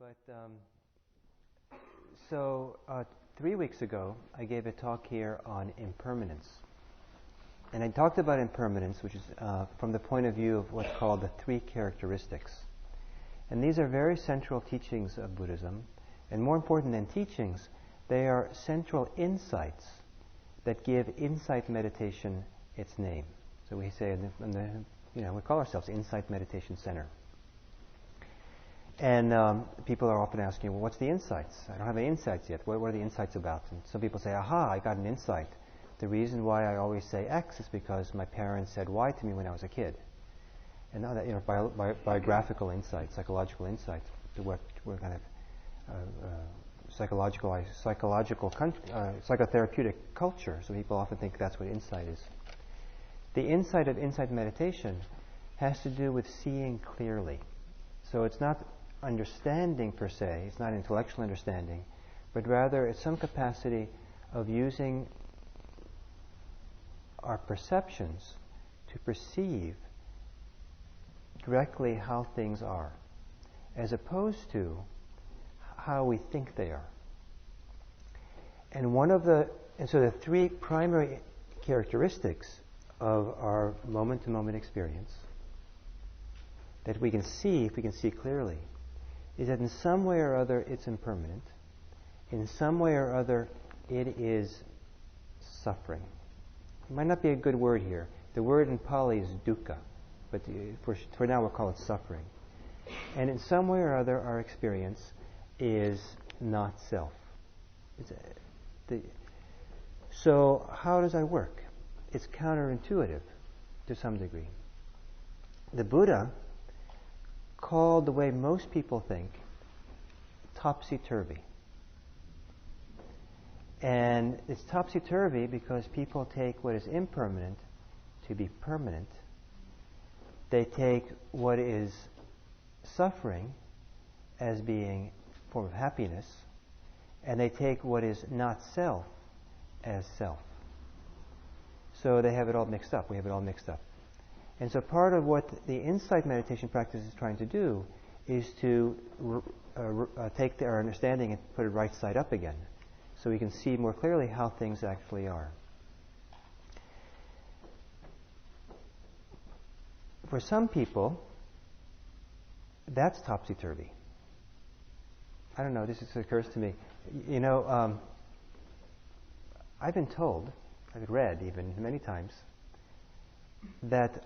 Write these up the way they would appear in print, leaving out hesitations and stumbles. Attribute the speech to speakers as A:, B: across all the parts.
A: But so 3 weeks ago, I gave a talk here on impermanence. And I talked about impermanence, which is from the point of view of what's called the three characteristics. And these are very central teachings of Buddhism. And more important than teachings, they are central insights that give insight meditation its name. So we say, we call ourselves Insight Meditation Center. And people are often asking, well, what's the insights? I don't have any insights yet. What are the insights about? And some people say, aha, I got an insight. The reason why I always say X is because my parents said Y to me when I was a kid. And now that, biographical insights, psychological insights, we're kind of psychotherapeutic culture. So people often think that's what insight is. The insight of insight meditation has to do with seeing clearly. So it's not understanding per se, it's not intellectual understanding, but rather it's some capacity of using our perceptions to perceive directly how things are, as opposed to how we think they are. And so the three primary characteristics of our moment-to-moment experience that we can see, if we can see clearly, is that in some way or other it's impermanent. In some way or other it is suffering. It might not be a good word here. The word in Pali is dukkha, but for now we'll call it suffering. And in some way or other our experience is not self. So how does that work? It's counterintuitive to some degree. The Buddha called the way most people think topsy-turvy. And it's topsy-turvy because people take what is impermanent to be permanent. They take what is suffering as being a form of happiness, and they take what is not self as self. So they have it all mixed up. We have it all mixed up. And so part of what the insight meditation practice is trying to do is to take our understanding and put it right side up again, so we can see more clearly how things actually are. For some people, that's topsy-turvy. I don't know, this just occurs to me. I've been told, I've read even many times, that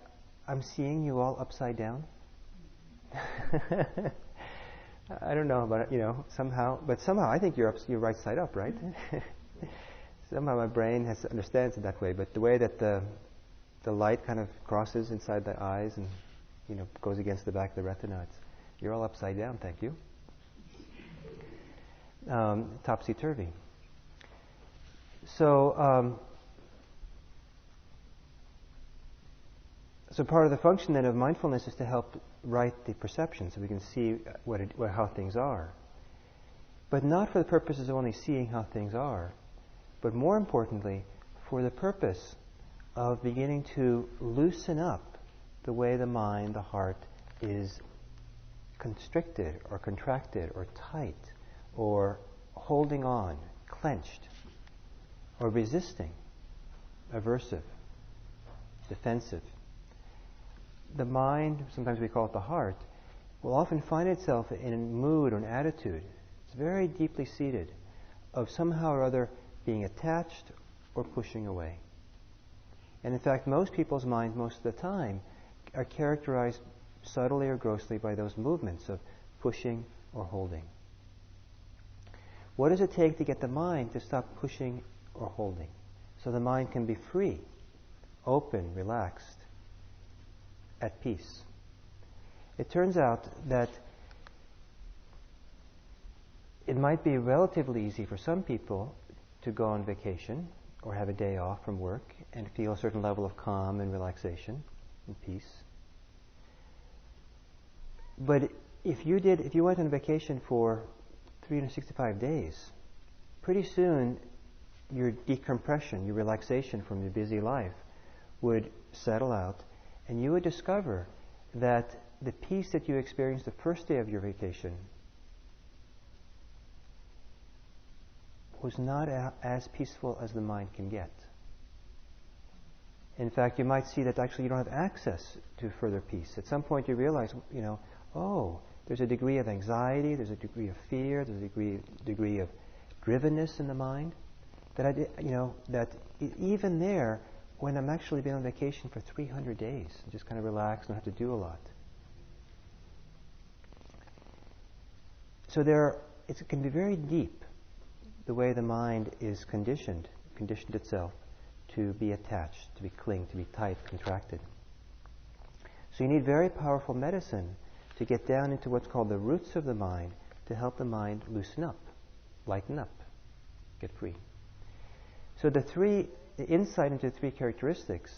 A: I'm seeing you all upside down. I don't know about it, somehow I think you're right side up, right? Somehow my brain understands it that way, but the way that the light kind of crosses inside the eyes and goes against the back of the retina, you're all upside down, thank you. Topsy-turvy. So part of the function then of mindfulness is to help right the perception so we can see how things are. But not for the purposes of only seeing how things are, but more importantly, for the purpose of beginning to loosen up the way the mind, the heart, is constricted or contracted or tight or holding on, clenched, or resisting, aversive, defensive. The mind, sometimes we call it the heart, will often find itself in a mood or an attitude, it's very deeply seated, of somehow or other being attached or pushing away. And in fact, most people's minds, most of the time, are characterized subtly or grossly by those movements of pushing or holding. What does it take to get the mind to stop pushing or holding, so the mind can be free, open, relaxed, at peace? It turns out that it might be relatively easy for some people to go on vacation or have a day off from work and feel a certain level of calm and relaxation and peace. But if you went on vacation for 365 days, pretty soon your decompression, your relaxation from your busy life would settle out, and you would discover that the peace that you experienced the first day of your vacation was not as peaceful as the mind can get. In fact, you might see that actually you don't have access to further peace. At some point you realize, there's a degree of anxiety, there's a degree of fear, there's a degree of drivenness in the mind, that even there, when I'm actually been on vacation for 300 days, just kind of relax and don't have to do a lot. So it can be very deep, the way the mind is conditioned itself to be attached, to be cling, to be tight, contracted. So you need very powerful medicine to get down into what's called the roots of the mind, to help the mind loosen up, lighten up, get free. So the insight into three characteristics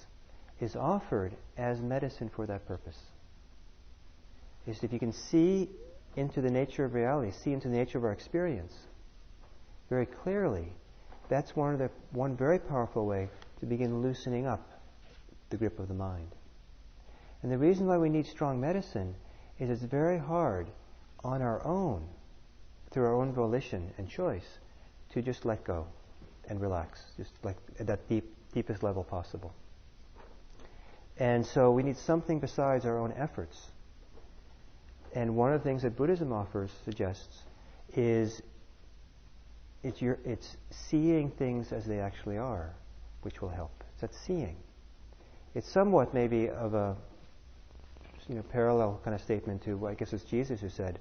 A: is offered as medicine for that purpose. Is if you can see into the nature of reality, see into the nature of our experience very clearly, that's one very powerful way to begin loosening up the grip of the mind. And the reason why we need strong medicine is it's very hard on our own, through our own volition and choice, to just let go and relax, just like at that deepest level possible. And so we need something besides our own efforts. And one of the things that Buddhism suggests, is it's seeing things as they actually are, which will help. It's that seeing. It's somewhat maybe of a parallel kind of statement to, I guess it's Jesus who said,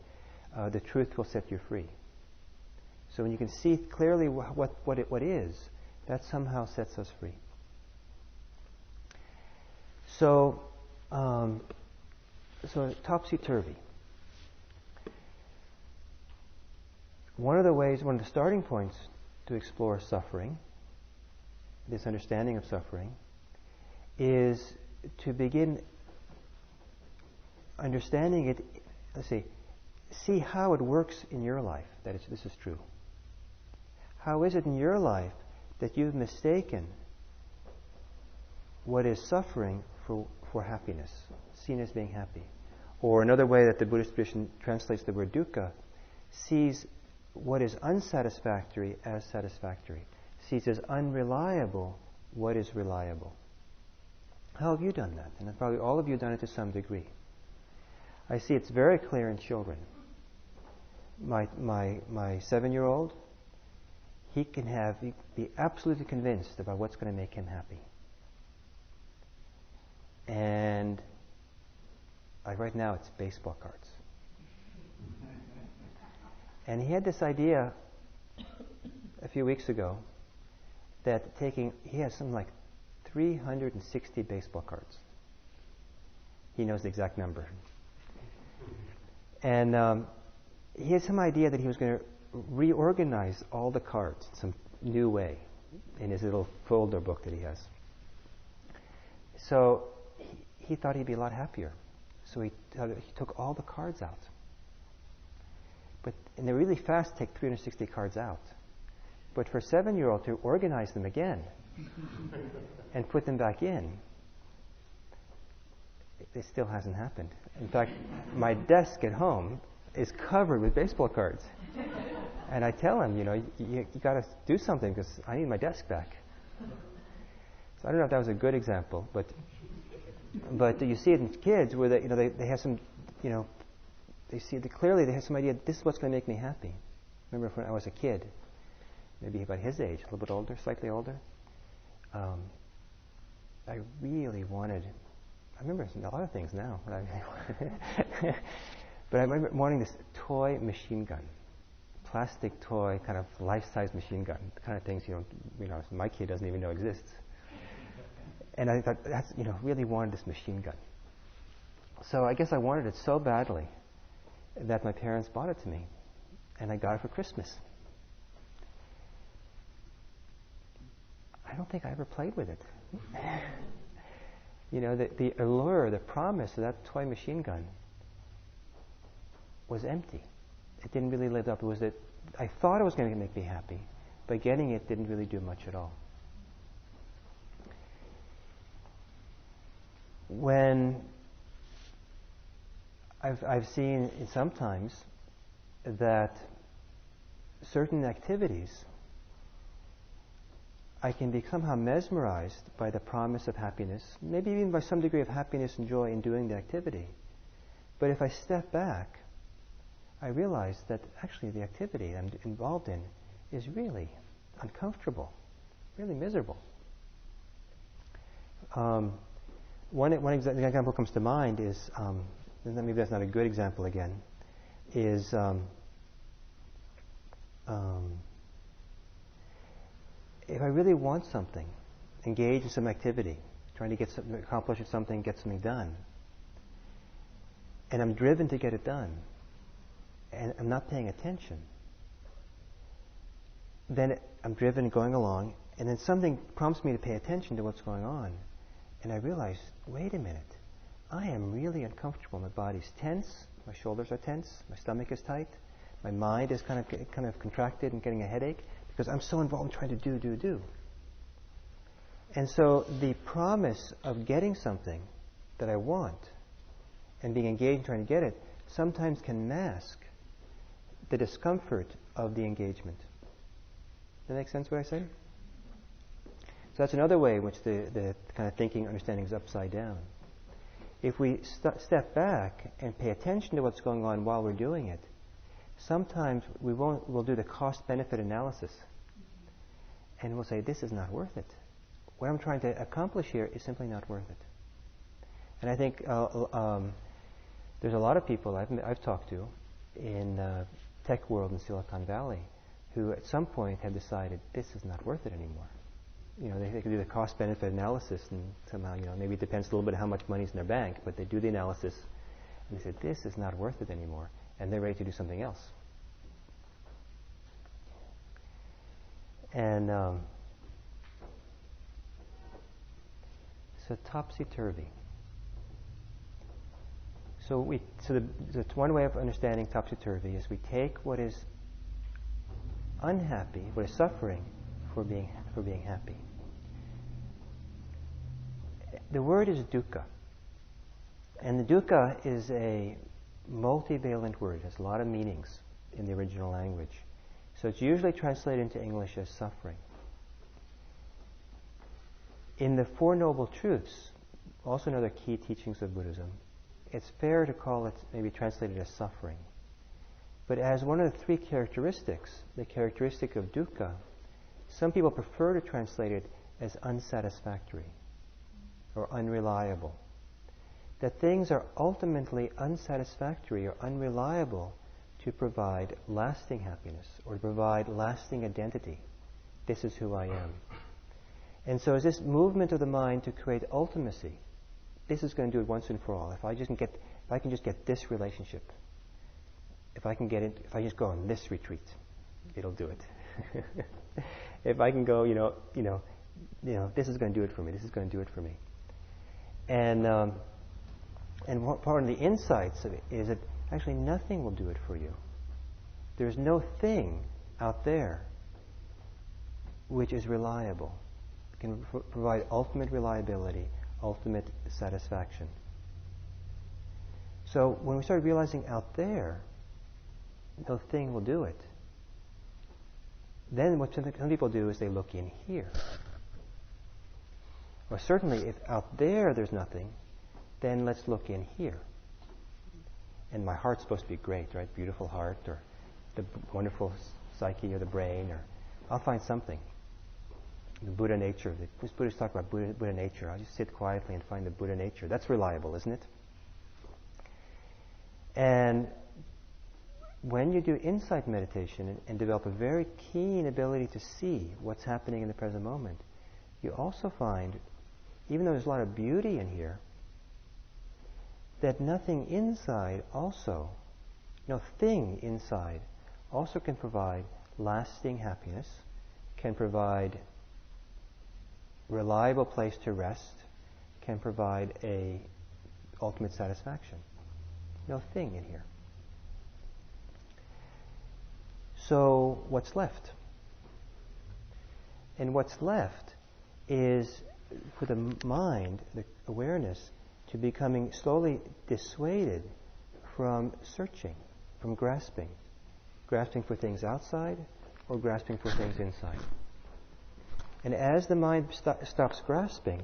A: the truth will set you free. So when you can see clearly what is, that somehow sets us free. So topsy-turvy. One of the starting points to explore suffering, this understanding of suffering, is to begin understanding it, see how it works in your life, this is true. How is it in your life that you've mistaken what is suffering for happiness, seen as being happy? Or another way that the Buddhist tradition translates the word dukkha, sees what is unsatisfactory as satisfactory, sees as unreliable what is reliable. How have you done that? And probably all of you have done it to some degree. I see it's very clear in children. My 7-year-old, he can be absolutely convinced about what's going to make him happy. And right now it's baseball cards. And he had this idea a few weeks ago that he has something like 360 baseball cards. He knows the exact number. And he had some idea that he was going to reorganize all the cards in some new way in his little folder book that he has. So he thought he'd be a lot happier. So he took all the cards out. And they're really fast to take 360 cards out. But for a 7-year-old to organize them again and put them back in, it still hasn't happened. In fact, my desk at home is covered with baseball cards. And I tell him, you got to do something because I need my desk back. So I don't know if that was a good example, but you see it in kids where they have some, they see it clearly. They have some idea. This is what's going to make me happy. Remember when I was a kid, maybe about his age, a little bit older, slightly older. I really wanted. I remember a lot of things now. But I remember wanting this toy machine gun, plastic toy, kind of life-size machine gun, the kind of things my kid doesn't even know exists. And I thought really wanted this machine gun. So I guess I wanted it so badly that my parents bought it to me, and I got it for Christmas. I don't think I ever played with it. The allure, the promise of that toy machine gun was empty. It didn't really live up. It was that I thought it was going to make me happy, but getting it didn't really do much at all. When I've seen sometimes that certain activities I can be somehow mesmerized by the promise of happiness, maybe even by some degree of happiness and joy in doing the activity. But if I step back, I realize that actually the activity I'm involved in is really uncomfortable, really miserable. One example comes to mind is, maybe that's not a good example again, is if I really want something, engage in some activity, trying to get something, accomplish something, get something done, and I'm driven to get it done, and I'm not paying attention, then I'm driven going along, and then something prompts me to pay attention to what's going on, and I realize, wait a minute, I am really uncomfortable. My body's tense, my shoulders are tense, my stomach is tight, my mind is kind of contracted and getting a headache because I'm so involved in trying to do. And so the promise of getting something that I want and being engaged in trying to get it sometimes can mask the discomfort of the engagement. Does that make sense what I say? So that's another way in which the kind of thinking, understanding is upside down. If we step back and pay attention to what's going on while we're doing it, sometimes we'll do the cost-benefit analysis. And we'll say, this is not worth it. What I'm trying to accomplish here is simply not worth it. And I think there's a lot of people I've talked to in tech world in Silicon Valley who at some point have decided this is not worth it anymore. They can do the cost-benefit analysis and somehow, maybe it depends a little bit how much money's in their bank, but they do the analysis and they say, this is not worth it anymore. And they're ready to do something else. And so topsy-turvy. So one way of understanding topsy-turvy is we take what is unhappy, what is suffering, for being happy. The word is dukkha. And the dukkha is a multivalent word. It has a lot of meanings in the original language. So it's usually translated into English as suffering. In the Four Noble Truths, also another key teachings of Buddhism, it's fair to call it maybe translated as suffering. But as one of the three characteristics, the characteristic of dukkha, some people prefer to translate it as unsatisfactory or unreliable. That things are ultimately unsatisfactory or unreliable to provide lasting happiness or to provide lasting identity. This is who I am. And so it's this movement of the mind to create ultimacy. This is going to do it once and for all. If I can just get this relationship, if I just go on this retreat, it'll do it. If I can go, this is going to do it for me. This is going to do it for me. And what part of the insights of it is that actually nothing will do it for you. There's no thing out there which is reliable, can provide ultimate reliability, ultimate satisfaction. So when we start realizing out there, no thing will do it, then what some people do is they look in here. Or certainly if out there's nothing, then let's look in here. And my heart's supposed to be great, right? Beautiful heart, or the wonderful psyche, or the brain, or I'll find something. The Buddha nature. The Buddhists talk about Buddha nature. I'll just sit quietly and find the Buddha nature. That's reliable, isn't it? And when you do insight meditation and develop a very keen ability to see what's happening in the present moment, you also find, even though there's a lot of beauty in here, that nothing inside also, no thing inside also can provide lasting happiness, can provide reliable place to rest, can provide a ultimate satisfaction. No thing in here. So what's left? And what's left is for the mind, the awareness, to becoming slowly dissuaded from searching, from grasping for things outside or grasping for things inside. And as the mind stops grasping,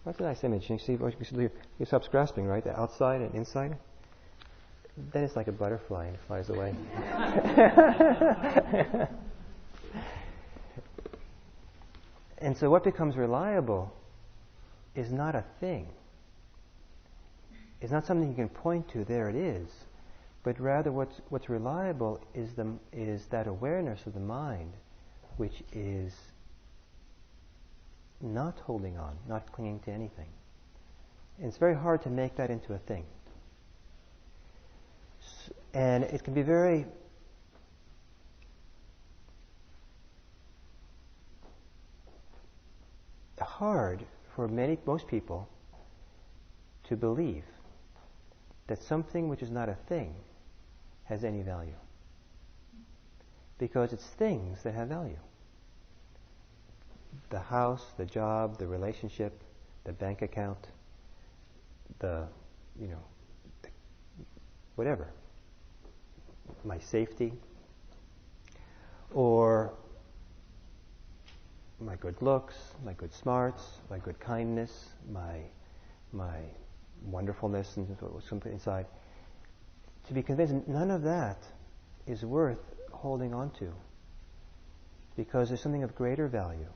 A: that's a nice image. You see what you see here? It stops grasping, right? The outside and inside. Then it's like a butterfly and it flies away. And so what becomes reliable is not a thing. It's not something you can point to, there it is. But rather what's reliable is that awareness of the mind, which is not holding on, not clinging to anything. And it's very hard to make that into a thing. And it can be very hard for most people to believe that something which is not a thing has any value. Because it's things that have value. The house, the job, the relationship, the bank account, whatever. My safety, or my good looks, my good smarts, my good kindness, my wonderfulness and something inside. To be convinced none of that is worth holding on to, because there's something of greater value.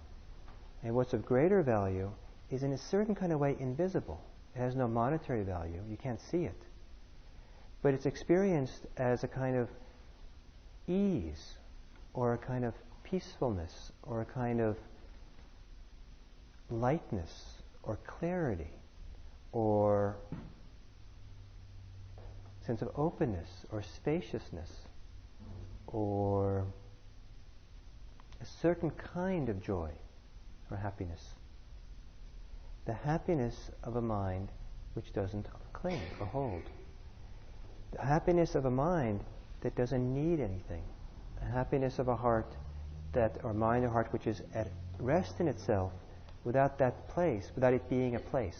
A: And what's of greater value is in a certain kind of way invisible. It has no monetary value. You can't see it. But it's experienced as a kind of ease, or a kind of peacefulness, or a kind of lightness, or clarity, or sense of openness, or spaciousness, or a certain kind of joy or happiness. The happiness of a mind which doesn't cling or hold. The happiness of a mind that doesn't need anything. The happiness of a heart or mind or heart which is at rest in itself without that place, without it being a place.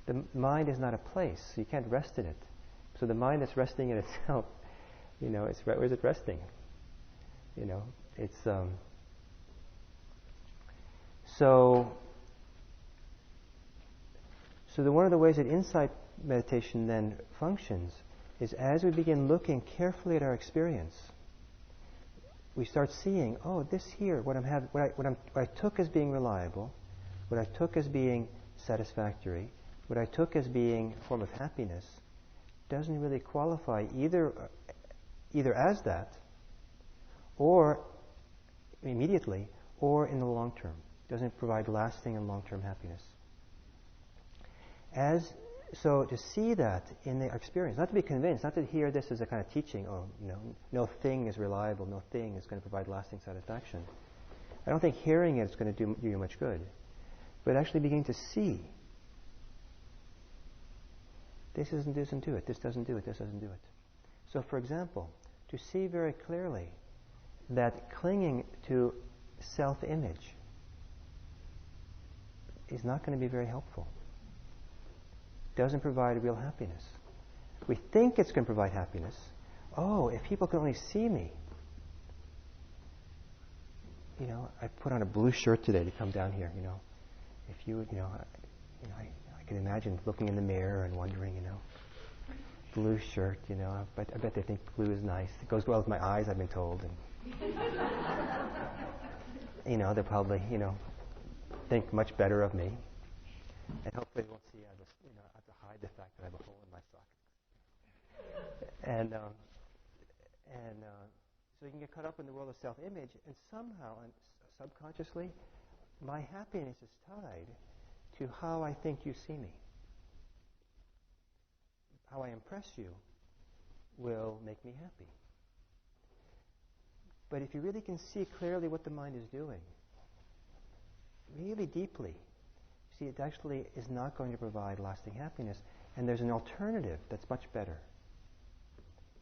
A: The mind is not a place, so you can't rest in it. So the mind that's resting in itself, where is it resting? It's So one of the ways that insight meditation then functions is as we begin looking carefully at our experience, we start seeing, this here, what I took as being reliable, what I took as being satisfactory, what I took as being a form of happiness, doesn't really qualify either as that, or immediately, or in the long term. Doesn't provide lasting and long-term happiness. So to see that in the experience, not to be convinced, not to hear this as a kind of teaching, no thing is reliable, no thing is going to provide lasting satisfaction. I don't think hearing it is going to do you much good. But actually beginning to see, this doesn't do it, this doesn't do it, this doesn't do it. So for example, to see very clearly that clinging to self-image is not going to be very helpful. Doesn't provide real happiness. We think it's going to provide happiness. If people can only see me. I put on a blue shirt today to come down here, If you would, I can imagine looking in the mirror and wondering, blue shirt, I bet they think blue is nice. It goes well with my eyes, I've been told. And, they'll probably, think much better of me. And hopefully they won't see I have to hide the fact that I have a hole in my sock. And so you can get caught up in the world of self-image, and somehow, and subconsciously, my happiness is tied to how I think you see me. How I impress you will make me happy. But if you really can see clearly what the mind is doing, really deeply, see it actually is not going to provide lasting happiness, and there's an alternative that's much better.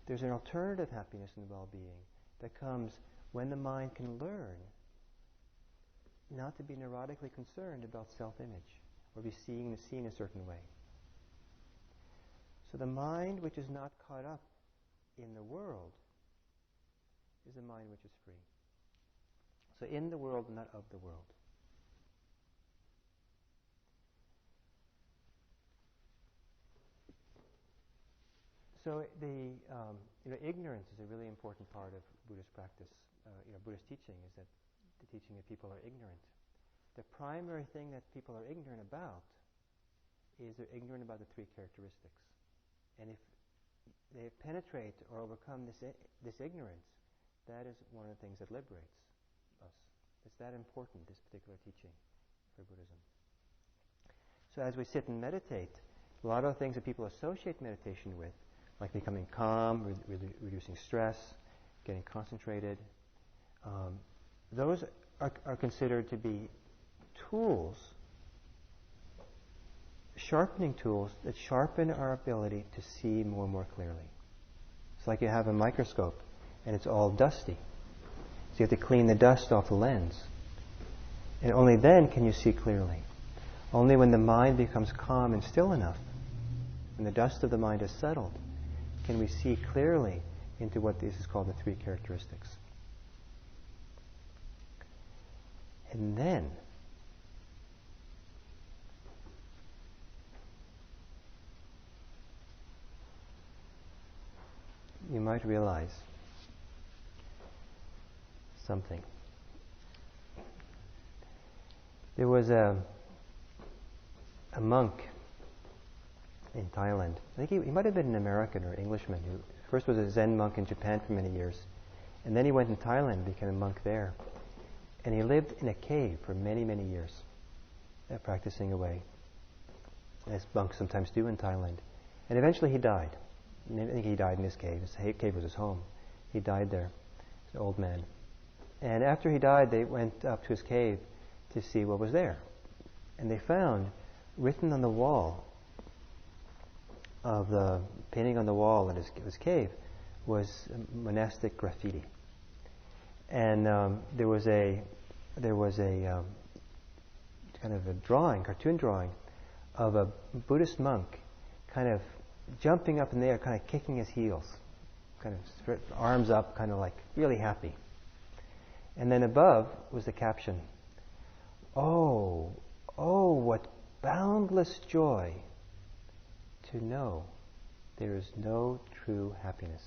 A: There's an alternative happiness and well-being that comes when the mind can learn not to be neurotically concerned about self-image or be seen a certain way. So the mind which is not caught up in the world is a mind which is free. So in the world, not of the world. So the ignorance is a really important part of Buddhist practice. Buddhist teaching is that the teaching that people are ignorant. The primary thing that people are ignorant about is they're ignorant about the three characteristics. And if they penetrate or overcome this ignorance, that is one of the things that liberates us. It's that important, this particular teaching for Buddhism. So as we sit and meditate, a lot of the things that people associate meditation with, like becoming calm, reducing stress, getting concentrated, those are considered to be tools, sharpening tools that sharpen our ability to see more and more clearly. It's like you have a microscope and it's all dusty. So you have to clean the dust off the lens. And only then can you see clearly. Only when the mind becomes calm and still enough, when the dust of the mind is settled, can we see clearly into what this is called the three characteristics. And then you might realize something. There was a monk in Thailand. I think he might have been an American or Englishman who first was a Zen monk in Japan for many years. And then he went in Thailand and became a monk there. And he lived in a cave for many, many years, practicing away, as monks sometimes do in Thailand. And eventually he died. I think he died in his cave. His cave was his home. He died there. He's an old man. And after he died, they went up to his cave to see what was there. And they found, written on the wall, of the painting on the wall in his cave, was monastic graffiti. And there was a kind of a drawing, cartoon drawing, of a Buddhist monk kind of jumping up in the air, kind of kicking his heels, kind of arms up, kind of like really happy. And then above was the caption, "Oh, what boundless joy to know there is no true happiness."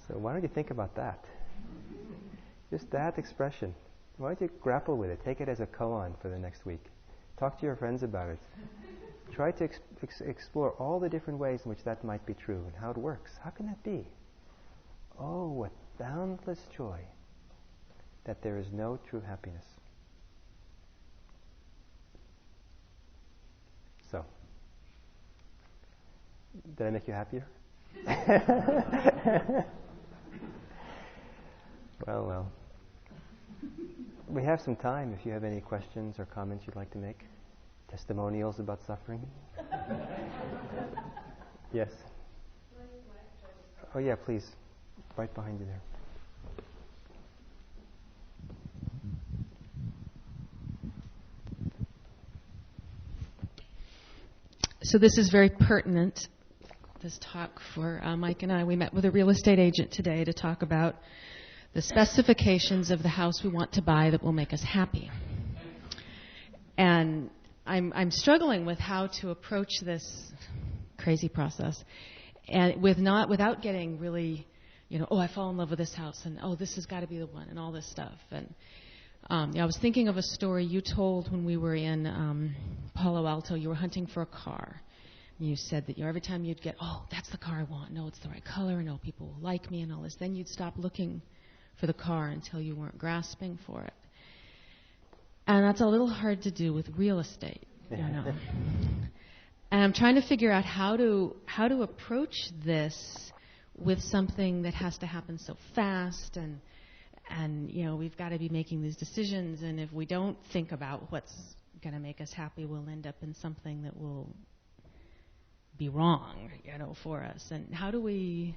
A: So why don't you think about that? Just that expression. Why don't you grapple with it? Take it as a koan for the next week. Talk to your friends about it. Try to explore all the different ways in which that might be true and how it works. How can that be? Oh, what boundless joy that there is no true happiness. So, did I make you happier? Well. We have some time if you have any questions or comments you'd like to make. Testimonials about suffering. Yes. Oh yeah, please. Right behind you there.
B: So this is very pertinent, this talk for Mike and I. We met with a real estate agent today to talk about the specifications of the house we want to buy that will make us happy. And I'm struggling with how to approach this crazy process, and without getting really, I fall in love with this house, and this has got to be the one, and all this stuff. And I was thinking of a story you told when we were in Palo Alto. You were hunting for a car. And you said that every time you'd get, that's the car I want. No, it's the right color. No, people will like me and all this. Then you'd stop looking for the car until you weren't grasping for it. And that's a little hard to do with real estate, And I'm trying to figure out how to approach this with something that has to happen so fast, and we've got to be making these decisions, and if we don't think about what's going to make us happy, we'll end up in something that will be wrong, for us. And how do we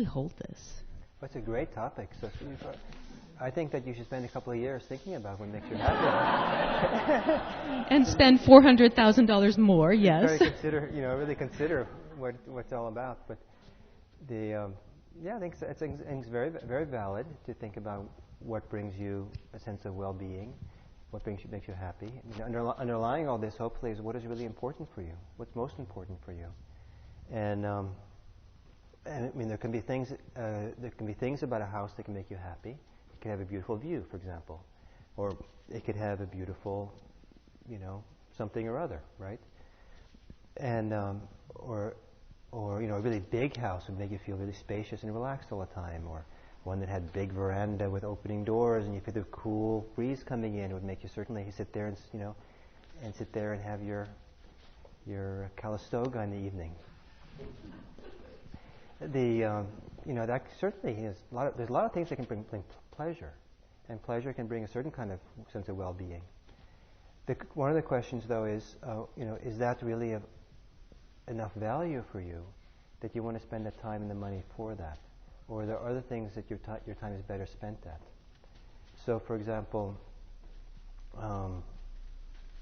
B: hold this?
A: That's a great topic. So I think that you should spend a couple of years thinking about what makes you happy.
B: And spend $400,000 more, yes.
A: Really consider what it's all about. But I think it's very, very valid to think about what brings you a sense of well-being, what makes you happy. Underlying all this, hopefully, is what is really important for you, what's most important for you. And there can be things about a house that can make you happy. It could have a beautiful view, for example, or it could have a beautiful, something or other, right? And or a really big house would make you feel really spacious and relaxed all the time, or one that had big veranda with opening doors and you could have cool breeze coming in. It would make you certainly sit there and have your Calistoga in the evening. That certainly is there's a lot of things that can bring pleasure, and pleasure can bring a certain kind of sense of well-being. One of the questions, though, is is that really of enough value for you that you want to spend the time and the money for that, or are there other things that your time is better spent at? So, for example,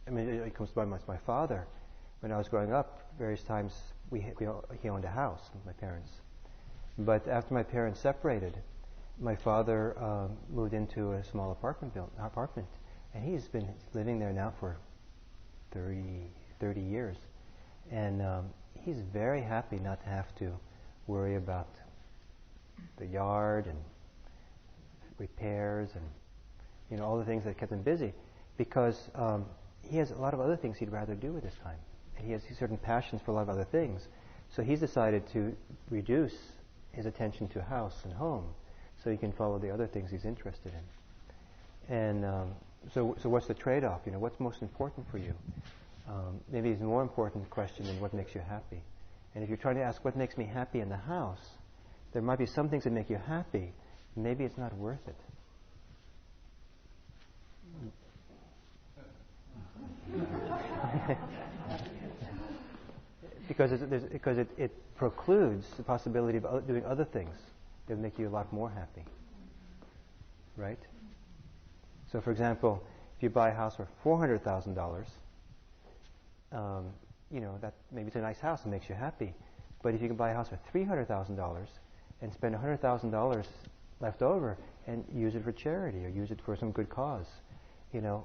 A: it comes by my father. When I was growing up, various times he owned a house with my parents. But after my parents separated, my father moved into a small apartment, and he's been living there now for 30 years. And he's very happy not to have to worry about the yard and repairs and all the things that kept him busy, because he has a lot of other things he'd rather do with his time. And he has certain passions for a lot of other things. So he's decided to reduce his attention to house and home so he can follow the other things he's interested in. And so what's the trade-off? What's most important for you? Maybe it's a more important question than what makes you happy. And if you're trying to ask what makes me happy in the house, there might be some things that make you happy. Maybe it's not worth it. Because it precludes the possibility of doing other things that make you a lot more happy. Right? So, for example, if you buy a house for $400,000, that maybe it's a nice house and makes you happy. But if you can buy a house for $300,000 and spend $100,000 left over and use it for charity or use it for some good cause, in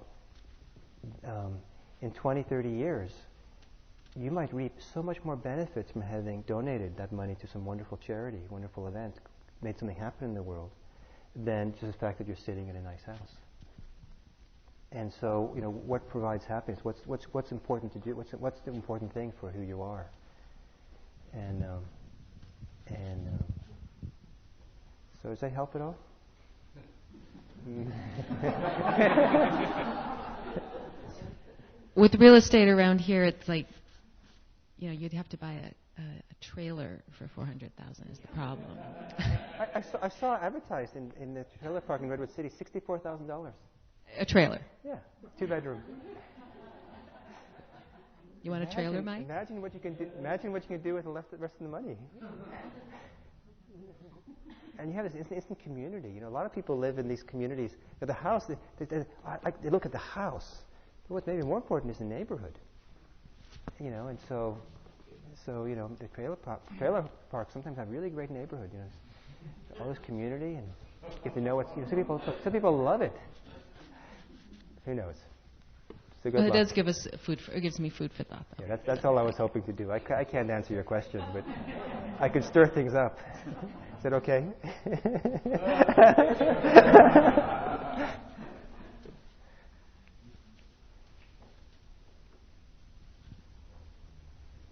A: 20, 30 years, you might reap so much more benefits from having donated that money to some wonderful charity, wonderful event, made something happen in the world, than just the fact that you're sitting in a nice house. And so, what provides happiness? What's important to do? What's the important thing for who you are? And so, does that help at all?
B: With real estate around here, it's like, you'd have to buy a trailer for $400,000 is the problem.
A: I saw advertised in the trailer park in Redwood City, $64,000.
B: A trailer?
A: Yeah, 2-bedroom.
B: You want a trailer, Mike?
A: Imagine what you can do. Imagine what you can do with the rest of the money. And you have this instant community. A lot of people live in these communities. The house, they look at the house. But what's maybe more important is the neighborhood. And so the trailer parks sometimes have really great neighborhood. All this community, and you get to know what's. Some people love it. Who knows?
B: Well, it does give us it gives me food for thought. Though.
A: Yeah, that's all I was hoping to do. I can't answer your question, but I can stir things up. Is that okay?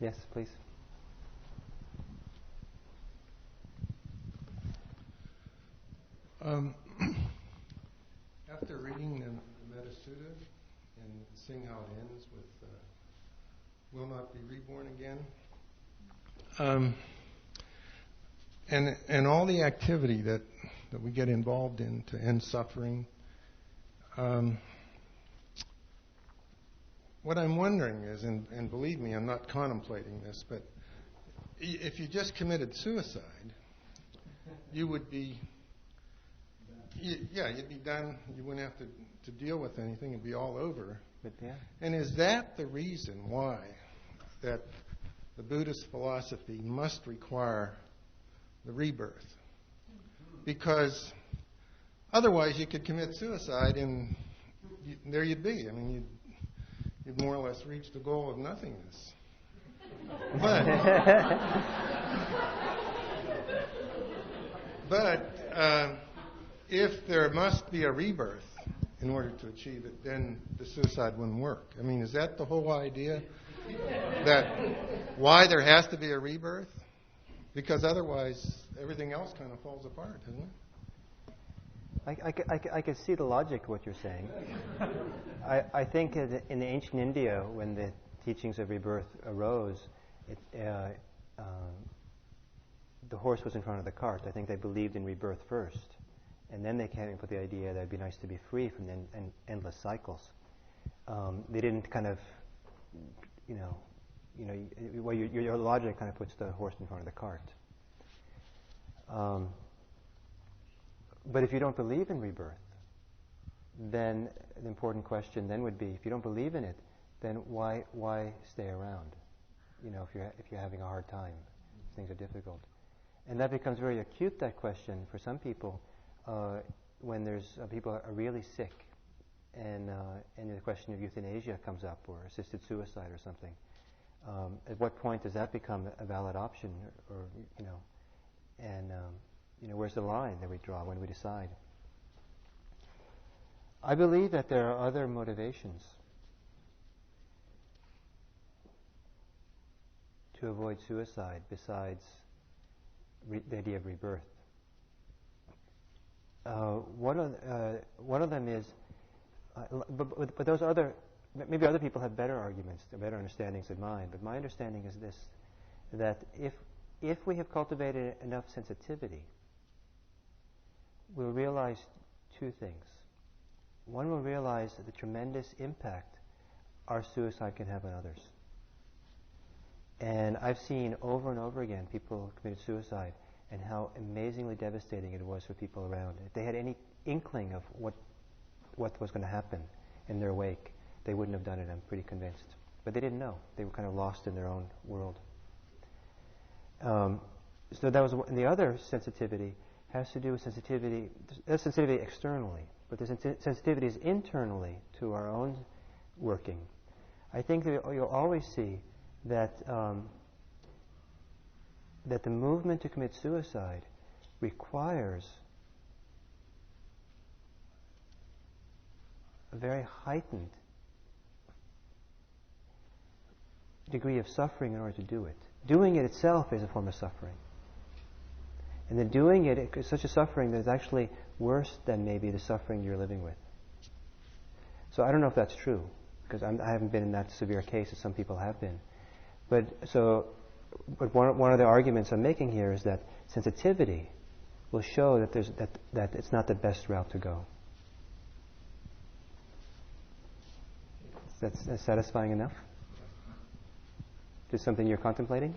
A: Yes, please.
C: After reading the Metta Sutta and seeing how it ends with will not be reborn again, and all the activity that we get involved in to end suffering, what I'm wondering is, and believe me, I'm not contemplating this, but if you just committed suicide, you would be you'd be done. You wouldn't have to deal with anything. It'd be all over.
A: But yeah.
C: And is that the reason why that the Buddhist philosophy must require the rebirth? Because otherwise you could commit suicide and there you'd be. I mean, you'd more or less reach the goal of nothingness. But if there must be a rebirth in order to achieve it, then the suicide wouldn't work. I mean, is that the whole idea? That why there has to be a rebirth? Because otherwise everything else kind of falls apart, doesn't it?
A: I can see the logic of what you're saying. I think in the ancient India, when the teachings of rebirth arose, the horse was in front of the cart. I think they believed in rebirth first. And then they came up with the idea that it would be nice to be free from the endless cycles. They didn't kind of, your logic kind of puts the horse in front of the cart. But if you don't believe in rebirth, then the important question then would be, if you don't believe in it, then why stay around? If you're having a hard time, things are difficult. And that becomes very acute, that question, for some people, when there's people are really sick, and the question of euthanasia comes up, or assisted suicide or something. At what point does that become a valid option, where's the line that we draw when we decide? I believe that there are other motivations to avoid suicide besides the idea of rebirth. One of them is, but those maybe other people have better arguments, better understandings than mine. But my understanding is this: that if we have cultivated enough sensitivity, we'll realize two things. One, will realize the tremendous impact our suicide can have on others. And I've seen over and over again people committed suicide, and how amazingly devastating it was for people around. If they had any inkling of what was going to happen in their wake, they wouldn't have done it, I'm pretty convinced. But they didn't know. They were kind of lost in their own world. So that was and the other sensitivity has to do with sensitivity. There's sensitivity externally, but there's sensitivities internally to our own working. I think that you'll always see that that the movement to commit suicide requires a very heightened degree of suffering in order to do it. Doing it itself is a form of suffering. And then doing it is such a suffering that is actually worse than maybe the suffering you're living with. So I don't know if that's true, because I haven't been in that severe case as some people have been. But one of the arguments I'm making here is that sensitivity will show that it's not the best route to go. That's satisfying enough? Is something you're contemplating?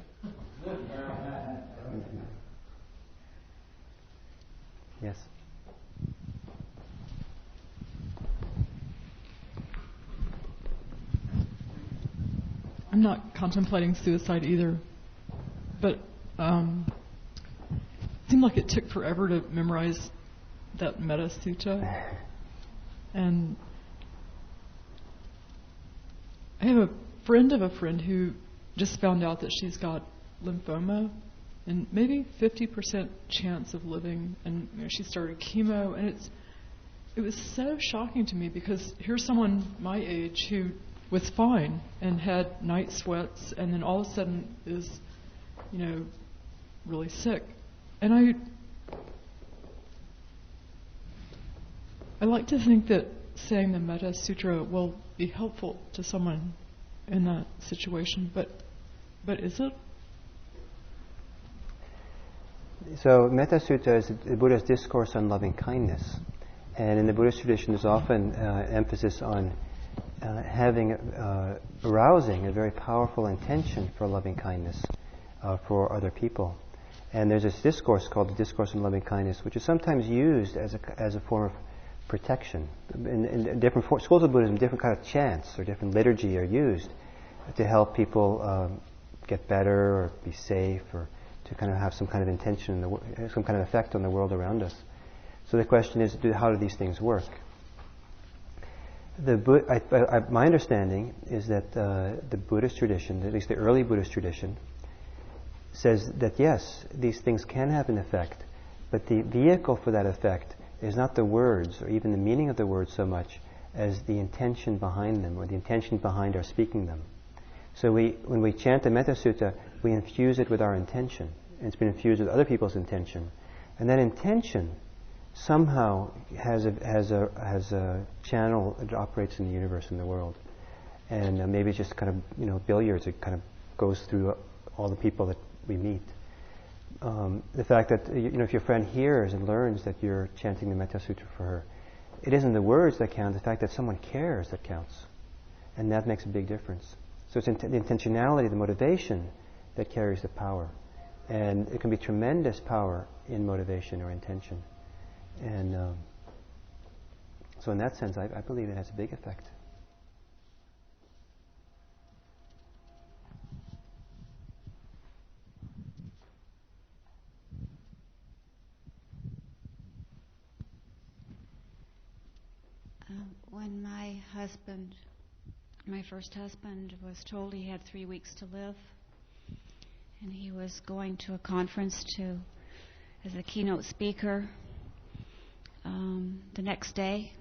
A: Yes.
D: I'm not contemplating suicide either, but it seemed like it took forever to memorize that Metta Sutta. And I have a friend of a friend who just found out that she's got lymphoma and maybe 50% chance of living, and she started chemo, and it was so shocking to me, because here's someone my age who was fine and had night sweats, and then all of a sudden is, really sick. And I like to think that saying the Metta Sutra will be helpful to someone in that situation, but is it?
A: So Metta Sutta is the Buddha's discourse on loving kindness, and in the Buddhist tradition, there's often emphasis on arousing a very powerful intention for loving kindness for other people. And there's this discourse called the Discourse on Loving Kindness, which is sometimes used as a form of protection. In different schools of Buddhism, different kind of chants or different liturgy are used to help people get better or be safe or to kind of have some kind of intention, some kind of effect on the world around us. So the question is, how do these things work? My understanding is that the Buddhist tradition, at least the early Buddhist tradition, says that yes, these things can have an effect, but the vehicle for that effect is not the words or even the meaning of the words so much as the intention behind them or the intention behind our speaking them. So when we chant the Metta Sutta, we infuse it with our intention, and it's been infused with other people's intention, and that intention somehow has a channel that operates in the universe, in the world, and maybe it's just kind of billiards. It kind of goes through all the people that we meet. The fact that if your friend hears and learns that you're chanting the Metta Sutra for her, it isn't the words that count. The fact that someone cares that counts, and that makes a big difference. So it's the intentionality, the motivation, that carries the power, and it can be tremendous power in motivation or intention. And so in that sense, I believe it has a big effect.
E: When my first husband was told he had 3 weeks to live, and he was going to a conference as a keynote speaker the next day,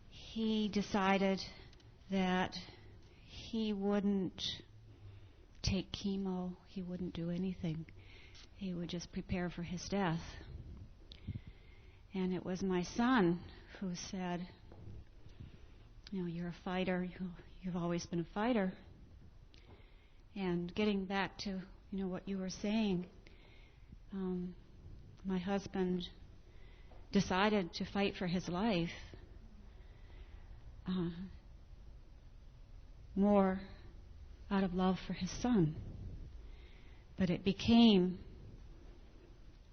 E: he decided that he wouldn't take chemo, he wouldn't do anything. He would just prepare for his death. And it was my son who said, you're a fighter, you've always been a fighter. And getting back to, what you were saying, my husband decided to fight for his life more out of love for his son. But it became,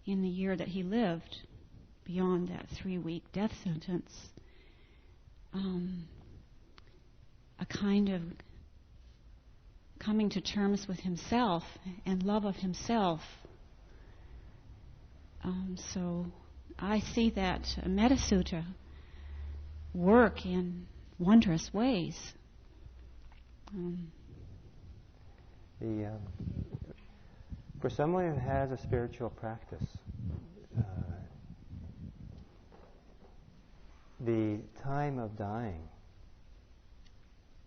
E: in the year that he lived, beyond that 3-week death sentence, a kind of coming to terms with himself and love of himself. So I see that Metta Sutta work in wondrous ways.
A: For someone who has a spiritual practice, the time of dying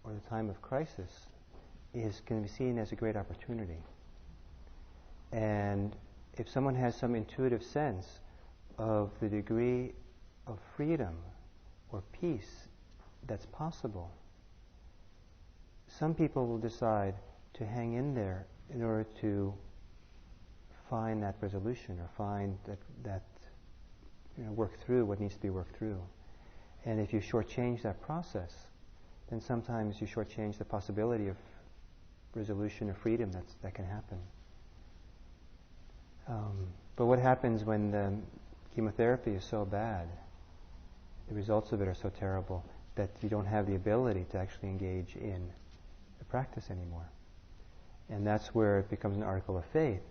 A: or the time of crisis can be seen as a great opportunity. And if someone has some intuitive sense of the degree of freedom or peace that's possible, some people will decide to hang in there in order to find that resolution or find that work through what needs to be worked through. And if you shortchange that process, then sometimes you shortchange the possibility of resolution or freedom that can happen. But what happens when the chemotherapy is so bad, the results of it are so terrible, that you don't have the ability to actually engage in the practice anymore? And that's where it becomes an article of faith.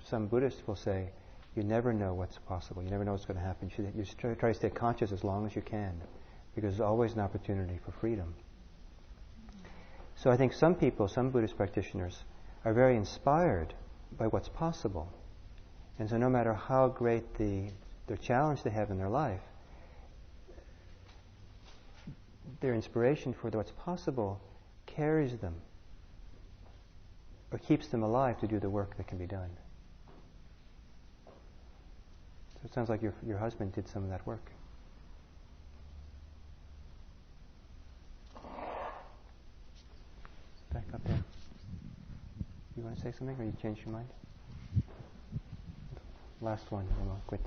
A: Some Buddhists will say, you never know what's possible, you never know what's going to happen. You should try to stay conscious as long as you can, because there's always an opportunity for freedom. So I think some people, some Buddhist practitioners, are very inspired by what's possible. And so no matter how great the challenge they have in their life, their inspiration for what's possible carries them or keeps them alive to do the work that can be done. So it sounds like your husband did some of that work. Back up there. You want to say something, or you changed your mind? Last one, and we'll quit.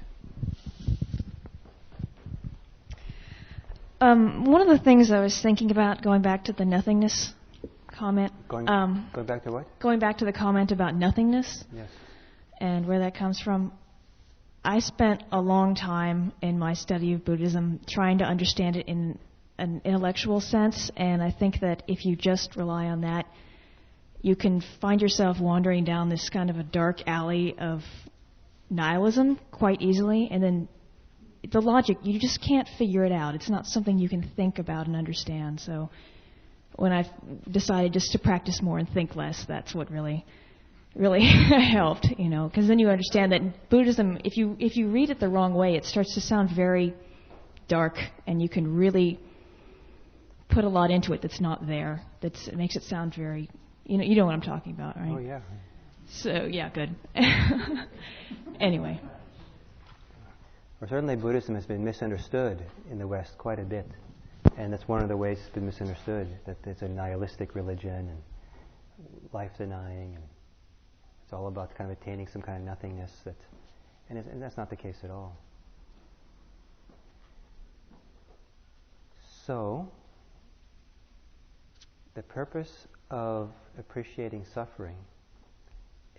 F: One of the things I was thinking about, going back to the nothingness comment.
A: Going back to what?
F: Going back to the comment about nothingness.
A: Yes.
F: and where that comes from. I spent a long time in my study of Buddhism trying to understand it in an intellectual sense, and I think that if you just rely on that, you can find yourself wandering down this kind of a dark alley of nihilism quite easily, and then the logic, you just can't figure it out. It's not something you can think about and understand. So when I decided just to practice more and think less, that's what really helped, because then you understand that Buddhism, if you read it the wrong way, it starts to sound very dark, and you can really put a lot into it that's not there. It makes it sound very, you know what I'm talking about, right?
A: Oh, yeah.
F: So, yeah, good. Anyway.
A: Well, certainly Buddhism has been misunderstood in the West quite a bit. And that's one of the ways it's been misunderstood, that it's a nihilistic religion and life-denying, and it's all about kind of attaining some kind of nothingness. And that's not the case at all. So, the purpose of appreciating suffering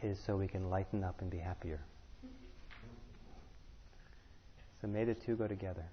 A: is so we can lighten up and be happier. So may the two go together.